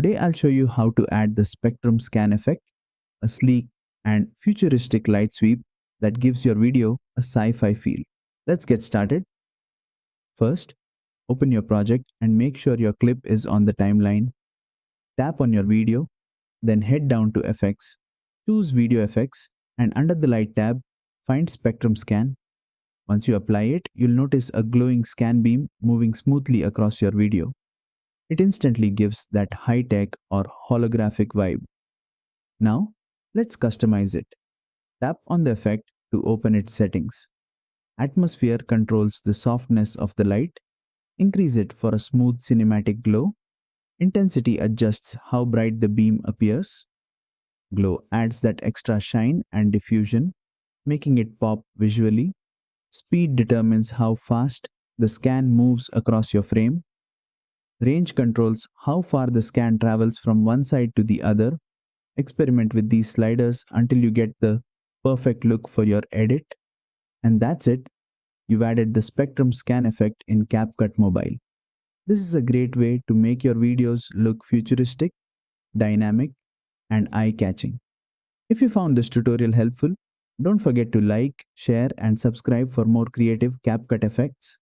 Today I'll show you how to add the spectrum scan effect, a sleek and futuristic light sweep that gives your video a sci-fi feel. Let's get started. First, open your project and make sure your clip is on the timeline. Tap on your video, then head down to Effects, choose Video Effects, and under the Light tab, find Spectrum Scan. Once you apply it, you'll notice a glowing scan beam moving smoothly across your video. It instantly gives that high-tech or holographic vibe. Now, let's customize it. Tap on the effect to open its settings. Atmosphere controls the softness of the light. Increase it for a smooth cinematic glow. Intensity adjusts how bright the beam appears. Glow adds that extra shine and diffusion, making it pop visually. Speed determines how fast the scan moves across your frame. Range controls how far the scan travels from one side to the other. Experiment with these sliders until you get the perfect look for your edit. And that's it. You've added the spectrum scan effect in CapCut Mobile. This is a great way to make your videos look futuristic, dynamic, and eye-catching. If you found this tutorial helpful, don't forget to like, share, and subscribe for more creative CapCut effects.